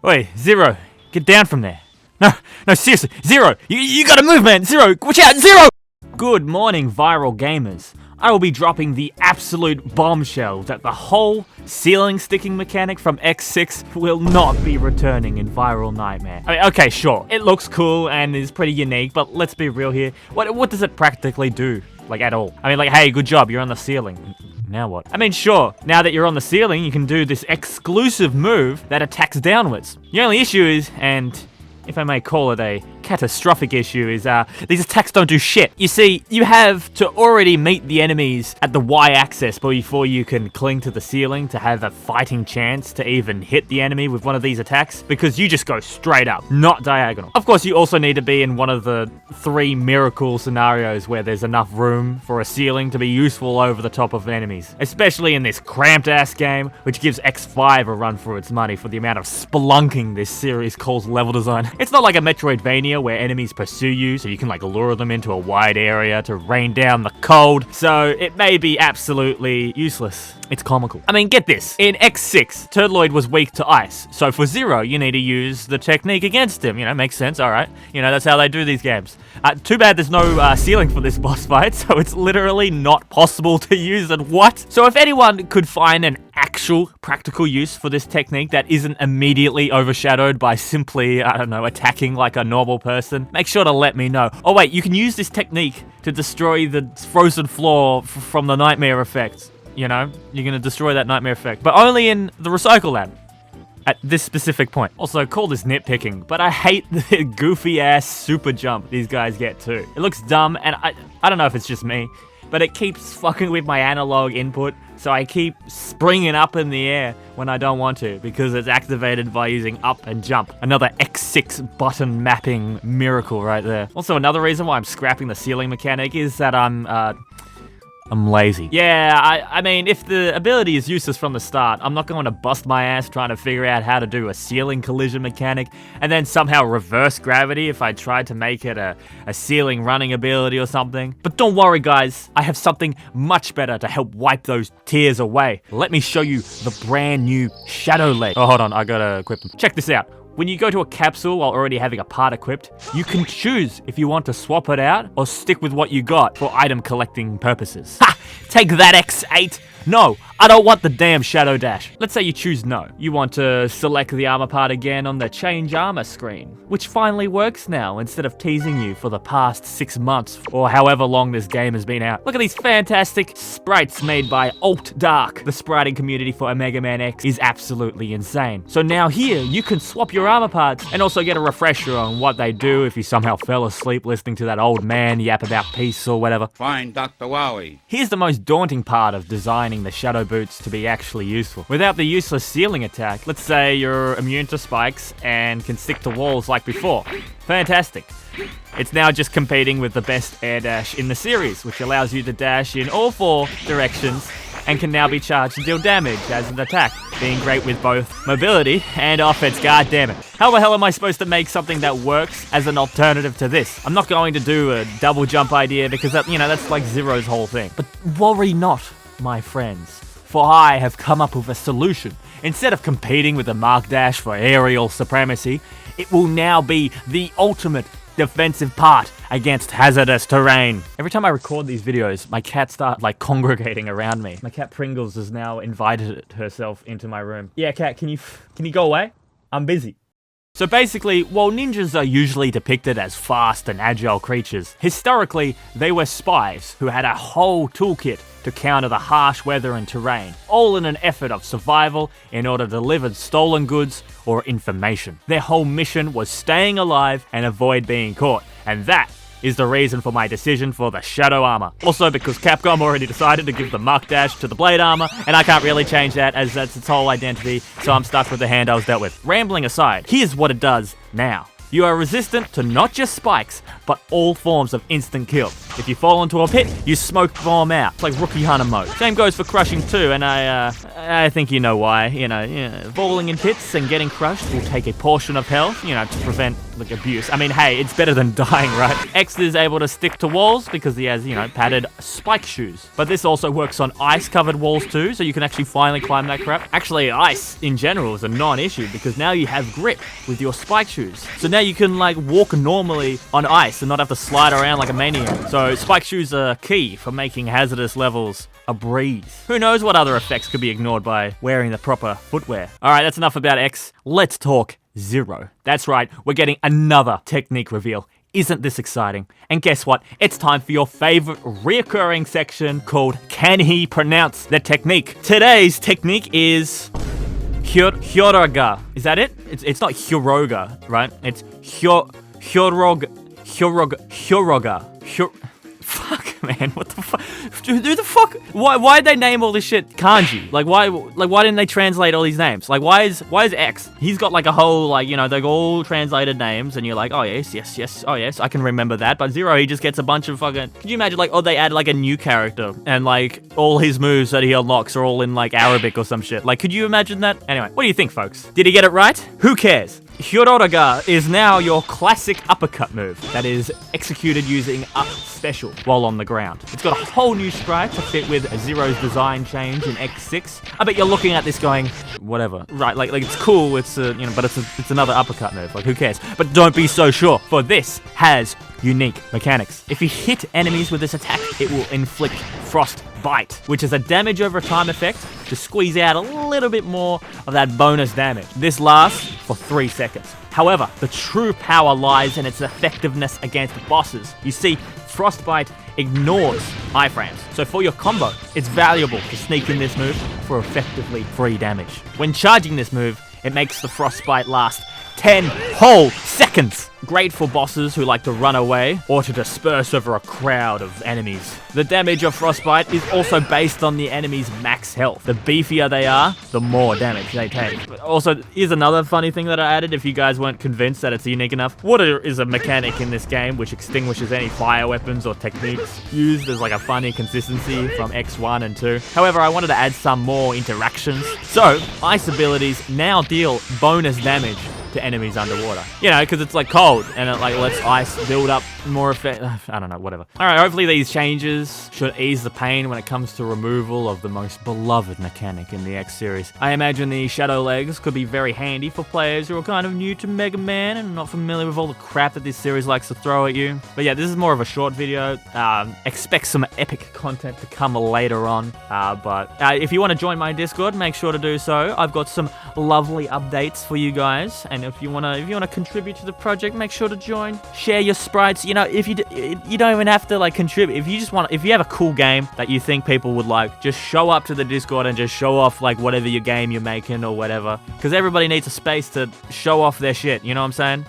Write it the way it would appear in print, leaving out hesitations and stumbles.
Wait, Zero, get down from there. No, seriously, Zero, you gotta move, man. Zero, watch out, Zero! Good morning, viral gamers. I will be dropping the absolute bombshell that the whole ceiling sticking mechanic from X6 will not be returning in Viral Nightmare. I mean, okay, sure, it looks cool and is pretty unique, but let's be real here. What does it practically do? Like, at all? I mean, like, hey, good job, you're on the ceiling. Now what? I mean, sure, now that you're on the ceiling, you can do this exclusive move that attacks downwards. The only issue is, and if I may call it a catastrophic issue, is these attacks don't do shit. You see, you have to already meet the enemies at the Y-axis before you can cling to the ceiling to have a fighting chance to even hit the enemy with one of these attacks, because you just go straight up, not diagonal. Of course, you also need to be in one of the 3 miracle scenarios where there's enough room for a ceiling to be useful over the top of enemies, especially in this cramped-ass game, which gives X5 a run for its money for the amount of spelunking this series calls level design. It's not like a Metroidvania where enemies pursue you, so you can like lure them into a wide area to rain down the cold, so it may be absolutely useless. It's comical. I mean, get this. In X6, Turtloid was weak to ice, so for Zero, you need to use the technique against him. You know, makes sense, alright. You know, that's how they do these games. Too bad there's no ceiling for this boss fight, so it's literally not possible to use it. What? So if anyone could find an actual practical use for this technique that isn't immediately overshadowed by simply, I don't know, attacking like a normal person, make sure to let me know. Oh wait, you can use this technique to destroy the frozen floor from the nightmare effect. You know, you're gonna destroy that nightmare effect, but only in the recycle lab at this specific point. Also, call this nitpicking, but I hate the goofy ass super jump these guys get too. It looks dumb, and I don't know if it's just me, but it keeps fucking with my analog input, so I keep springing up in the air when I don't want to, because it's activated by using up and jump. Another X6 button mapping miracle right there. Also, another reason why I'm scrapping the ceiling mechanic is that I'm lazy. Yeah, I mean, if the ability is useless from the start, I'm not going to bust my ass trying to figure out how to do a ceiling collision mechanic and then somehow reverse gravity if I tried to make it a ceiling running ability or something. But don't worry, guys. I have something much better to help wipe those tears away. Let me show you the brand new Shadow Leg. Oh, hold on. I gotta equip them. Check this out. When you go to a capsule while already having a part equipped, you can choose if you want to swap it out or stick with what you got for item collecting purposes. Ha! Take that, X8! No, I don't want the damn Shadow Dash. Let's say you choose no. You want to select the armor part again on the change armor screen, which finally works now instead of teasing you for the past 6 months or however long this game has been out. Look at these fantastic sprites made by Alt Dark. The spriting community for Mega Man X is absolutely insane. So now here, you can swap your armor parts and also get a refresher on what they do if you somehow fell asleep listening to that old man yap about peace or whatever. Fine, Dr. Wowie. Here's the most daunting part of designing the Shadow Boots to be actually useful. Without the useless ceiling attack, let's say you're immune to spikes and can stick to walls like before. Fantastic. It's now just competing with the best air dash in the series, which allows you to dash in all 4 directions and can now be charged to deal damage as an attack, being great with both mobility and offense. God damn it. How the hell am I supposed to make something that works as an alternative to this? I'm not going to do a double jump idea because that, you know, that's like Zero's whole thing. But worry not, my friends, for I have come up with a solution. Instead of competing with the Mark Dash for aerial supremacy, it will now be the ultimate defensive part against hazardous terrain. Every time I record these videos, my cats start like congregating around me. My cat Pringles has now invited herself into my room. Yeah, cat, can you go away? I'm busy. So basically, while ninjas are usually depicted as fast and agile creatures, historically, they were spies who had a whole toolkit to counter the harsh weather and terrain, all in an effort of survival in order to deliver stolen goods or information. Their whole mission was staying alive and avoid being caught, and that is the reason for my decision for the Shadow Armor. Also because Capcom already decided to give the Mark Dash to the Blade Armor, and I can't really change that as that's its whole identity, so I'm stuck with the hand I was dealt with. Rambling aside, here's what it does now. You are resistant to not just spikes, but all forms of instant kill. If you fall into a pit, you smoke bomb out. It's like Rookie Hunter mode. Same goes for crushing too, and I think you know why. You know, falling in pits and getting crushed will take a portion of health, you know, to prevent like abuse. I mean, hey, it's better than dying, right? X is able to stick to walls because he has, you know, padded spike shoes. But this also works on ice-covered walls too, so you can actually finally climb that crap. Actually, ice in general is a non-issue because now you have grip with your spike shoes. So now you can like walk normally on ice and not have to slide around like a maniac. So spike shoes are key for making hazardous levels a breeze. Who knows what other effects could be ignored by wearing the proper footwear. Alright, that's enough about X. Let's talk Zero. That's right, we're getting another technique reveal. Isn't this exciting? And guess what? It's time for your favorite reoccurring section called Can He Pronounce the Technique? Today's technique is Hyoroga. Is that it? It's not Hyoroga, right? It's Hyoroga. Fuck, man, what the fuck? Who the fuck? Why'd they name all this shit kanji? Like, why didn't they translate all these names? Like, why is X? He's got like a whole, like, you know, they're all translated names, and you're like, oh yes, oh yes, I can remember that. But Zero, he just gets a bunch of fucking. Could you imagine, like, oh, they add like a new character, and like all his moves that he unlocks are all in like Arabic or some shit. Like, could you imagine that? Anyway, what do you think, folks? Did he get it right? Who cares? Hyoroga is now your classic uppercut move that is executed using up special while on the ground. It's got a whole new sprite to fit with Zero's design change in X6. I bet you're looking at this going, whatever, right? Like it's cool. It's you know, but it's another uppercut move. Like, who cares? But don't be so sure, for this has unique mechanics. If you hit enemies with this attack, it will inflict frost bite, which is a damage over time effect to squeeze out a little bit more of that bonus damage. This lasts for 3 seconds. However, the true power lies in its effectiveness against bosses. You see, Frostbite ignores iframes, so for your combo, it's valuable to sneak in this move for effectively free damage. When charging this move, it makes the Frostbite last 10 whole seconds. Great for bosses who like to run away or to disperse over a crowd of enemies. The damage of Frostbite is also based on the enemy's max health. The beefier they are, the more damage they take. But also, here's another funny thing that I added if you guys weren't convinced that it's unique enough. Water is a mechanic in this game which extinguishes any fire weapons or techniques used as like a funny consistency from X1 and 2. However, I wanted to add some more interactions. So, ice abilities now deal bonus damage to enemies underwater. You know, because it's like cold and it like lets ice build up more effect. I don't know, whatever. Alright, hopefully these changes should ease the pain when it comes to removal of the most beloved mechanic in the X series. I imagine the shadow legs could be very handy for players who are kind of new to Mega Man and not familiar with all the crap that this series likes to throw at you. But yeah, this is more of a short video. Expect some epic content to come later on. But if you want to join my Discord, make sure to do so. I've got some lovely updates for you guys, and if you wanna contribute to the project, make sure to join. Share your sprites. You know, if you don't even have to like contribute. If you have a cool game that you think people would like, just show up to the Discord and just show off like whatever your game you're making or whatever. Because everybody needs a space to show off their shit. You know what I'm saying?